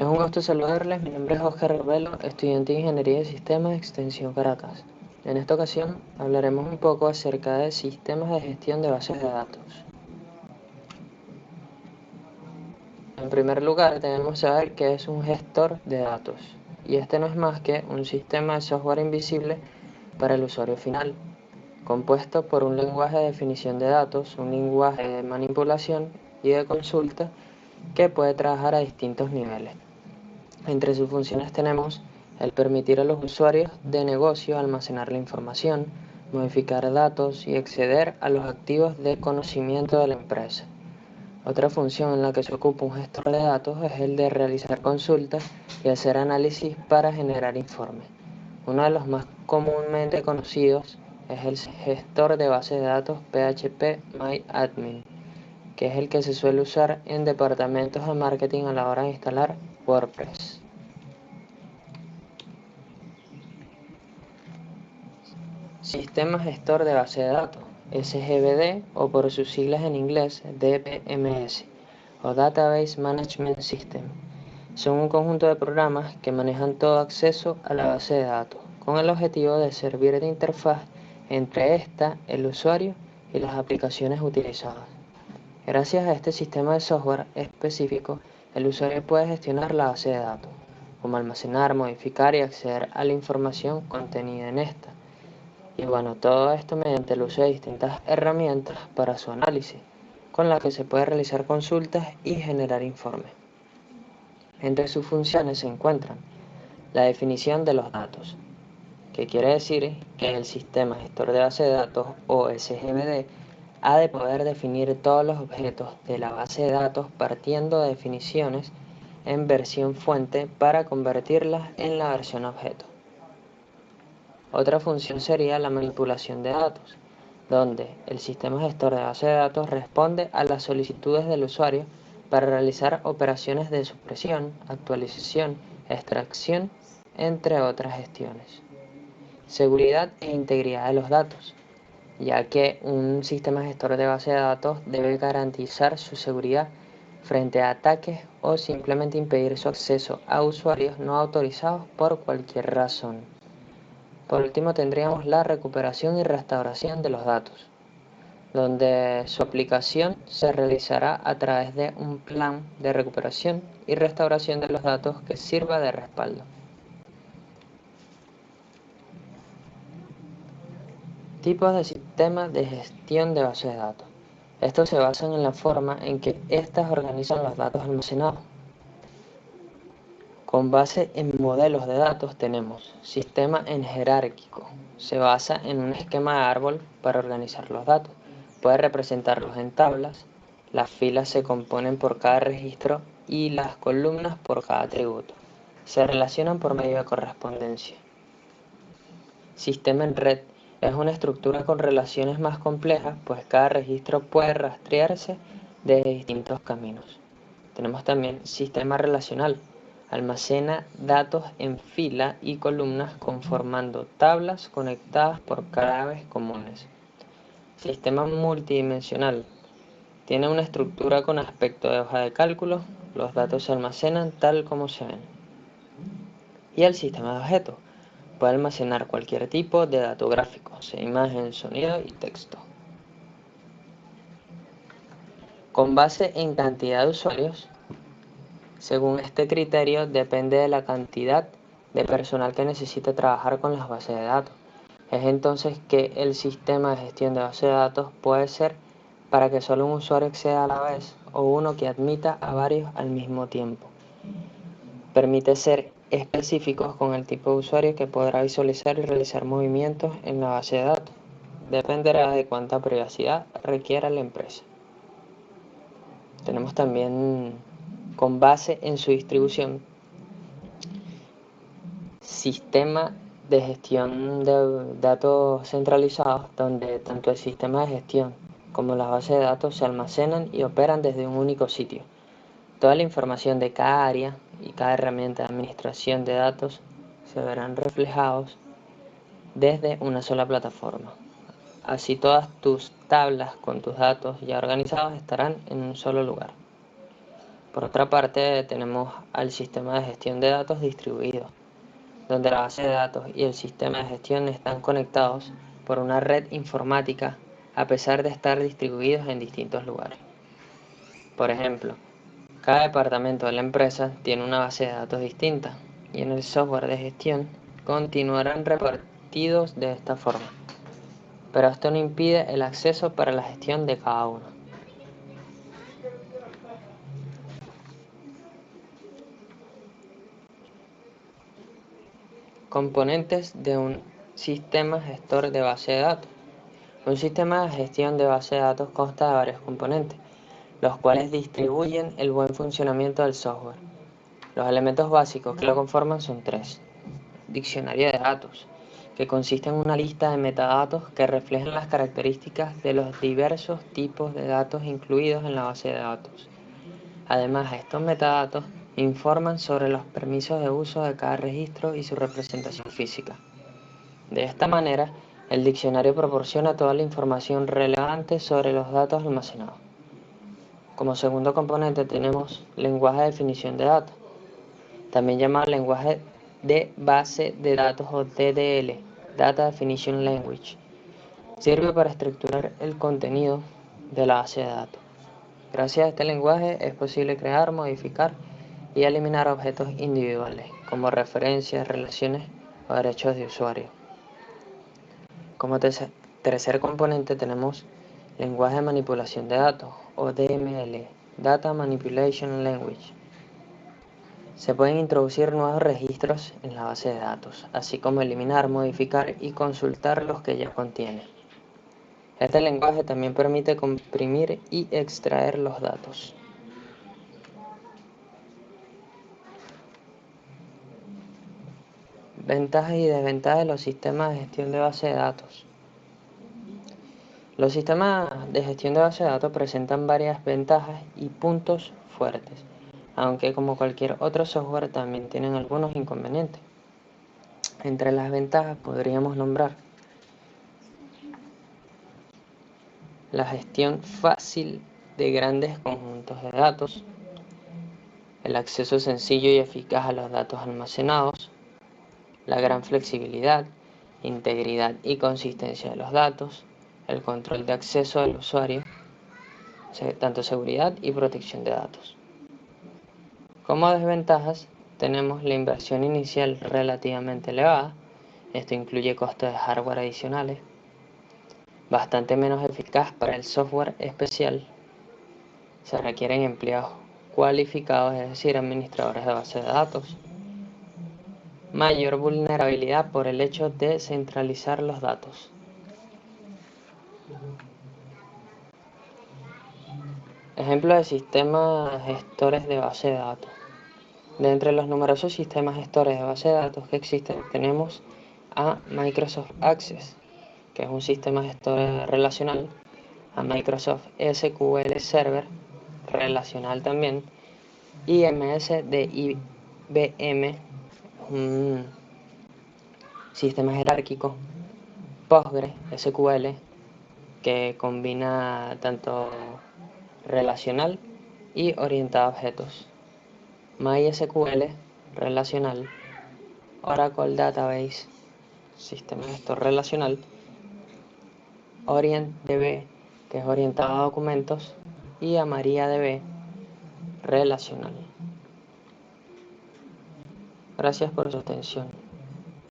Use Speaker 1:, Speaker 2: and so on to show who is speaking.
Speaker 1: Es un gusto saludarles, mi nombre es Oscar Ravelo, estudiante de Ingeniería de Sistemas, Extensión Caracas. En esta ocasión hablaremos un poco acerca de sistemas de gestión de bases de datos. En primer lugar, debemos saber qué es un gestor de datos, y este no es más que un sistema de software invisible para el usuario final, compuesto por un lenguaje de definición de datos, un lenguaje de manipulación y de consulta que puede trabajar a distintos niveles. Entre sus funciones tenemos el permitir a los usuarios de negocio almacenar la información, modificar datos y acceder a los activos de conocimiento de la empresa. Otra función en la que se ocupa un gestor de datos es el de realizar consultas y hacer análisis para generar informes. Uno de los más comúnmente conocidos es el gestor de base de datos PHP-MyAdmin, que es el que se suele usar en departamentos de marketing a la hora de instalar WordPress. Sistema Gestor de Base de Datos, SGBD, o por sus siglas en inglés DBMS, o Database Management System. Son un conjunto de programas que manejan todo acceso a la base de datos, con el objetivo de servir de interfaz entre esta, el usuario, y las aplicaciones utilizadas. Gracias a este sistema de software específico, el usuario puede gestionar la base de datos, como almacenar, modificar y acceder a la información contenida en esta. Y bueno, todo esto mediante el uso de distintas herramientas para su análisis, con las que se puede realizar consultas y generar informes. Entre sus funciones se encuentran la definición de los datos, que quiere decir que el sistema gestor de base de datos o SGBD ha de poder definir todos los objetos de la base de datos partiendo de definiciones en versión fuente para convertirlas en la versión objeto. Otra función sería la manipulación de datos, donde el sistema gestor de base de datos responde a las solicitudes del usuario para realizar operaciones de supresión, actualización, extracción, entre otras gestiones. Seguridad e integridad de los datos, ya que un sistema gestor de base de datos debe garantizar su seguridad frente a ataques o simplemente impedir su acceso a usuarios no autorizados por cualquier razón. Por último tendríamos la recuperación y restauración de los datos, donde su aplicación se realizará a través de un plan de recuperación y restauración de los datos que sirva de respaldo. Tipos de sistemas de gestión de bases de datos. Estos se basan en la forma en que éstas organizan los datos almacenados. Con base en modelos de datos tenemos sistema en jerárquico. Se basa en un esquema de árbol para organizar los datos. Puede representarlos en tablas. Las filas se componen por cada registro y las columnas por cada atributo. Se relacionan por medio de correspondencia. Sistema en red. Es una estructura con relaciones más complejas, pues cada registro puede rastrearse de distintos caminos. Tenemos también sistema relacional. Almacena datos en fila y columnas conformando tablas conectadas por claves comunes. Sistema multidimensional. Tiene una estructura con aspecto de hoja de cálculo. Los datos se almacenan tal como se ven. Y el sistema de objetos. Puede almacenar cualquier tipo de dato gráfico, sea imagen, sonido y texto. Con base en cantidad de usuarios, según este criterio depende de la cantidad de personal que necesite trabajar con las bases de datos. Es entonces que el sistema de gestión de bases de datos puede ser para que solo un usuario acceda a la vez o uno que admita a varios al mismo tiempo. Permite ser específicos con el tipo de usuario que podrá visualizar y realizar movimientos en la base de datos. Dependerá de cuánta privacidad requiera la empresa. Tenemos también, con base en su distribución, sistema de gestión de datos centralizados, donde tanto el sistema de gestión como las bases de datos se almacenan y operan desde un único sitio. Toda la información de cada área y cada herramienta de administración de datos se verán reflejados desde una sola plataforma. Así todas tus tablas con tus datos ya organizados estarán en un solo lugar. Por otra parte, tenemos al sistema de gestión de datos distribuido, donde la base de datos y el sistema de gestión están conectados por una red informática a pesar de estar distribuidos en distintos lugares. Por ejemplo, cada departamento de la empresa tiene una base de datos distinta y en el software de gestión continuarán repartidos de esta forma, pero esto no impide el acceso para la gestión de cada uno. Componentes de un sistema gestor de base de datos. Un sistema de gestión de base de datos consta de varios componentes, los cuales distribuyen el buen funcionamiento del software. Los elementos básicos que lo conforman son tres. Diccionario de datos, que consiste en una lista de metadatos que reflejan las características de los diversos tipos de datos incluidos en la base de datos. Además, estos metadatos informan sobre los permisos de uso de cada registro y su representación física. De esta manera, el diccionario proporciona toda la información relevante sobre los datos almacenados. Como segundo componente tenemos lenguaje de definición de datos, también llamado lenguaje de base de datos o DDL, Data Definition Language. Sirve para estructurar el contenido de la base de datos. Gracias a este lenguaje es posible crear, modificar y eliminar objetos individuales, como referencias, relaciones o derechos de usuario. Como tercer componente tenemos lenguaje de manipulación de datos, o DML, Data Manipulation Language. Se pueden introducir nuevos registros en la base de datos, así como eliminar, modificar y consultar los que ya contiene. Este lenguaje también permite comprimir y extraer los datos. Ventajas y desventajas de los sistemas de gestión de base de datos. Los sistemas de gestión de base de datos presentan varias ventajas y puntos fuertes, aunque como cualquier otro software también tienen algunos inconvenientes. Entre las ventajas podríamos nombrar la gestión fácil de grandes conjuntos de datos, el acceso sencillo y eficaz a los datos almacenados, la gran flexibilidad, integridad y consistencia de los datos, el control de acceso del usuario, tanto seguridad y protección de datos. Como desventajas tenemos la inversión inicial relativamente elevada, esto incluye costos de hardware adicionales, bastante menos eficaz para el software especial, se requieren empleados cualificados, es decir, administradores de base de datos, mayor vulnerabilidad por el hecho de centralizar los datos. Ejemplo de sistemas gestores de base de datos. De entre los numerosos sistemas gestores de base de datos que existen, tenemos a Microsoft Access, que es un sistema gestor relacional, a Microsoft SQL Server, relacional también, IMS de IBM, un sistema jerárquico, PostgreSQL, que combina tanto relacional y orientado a objetos, MySQL, relacional, Oracle Database, sistema gestor relacional, OrientDB, que es orientado a documentos, y a MariaDB, relacional. Gracias por su atención.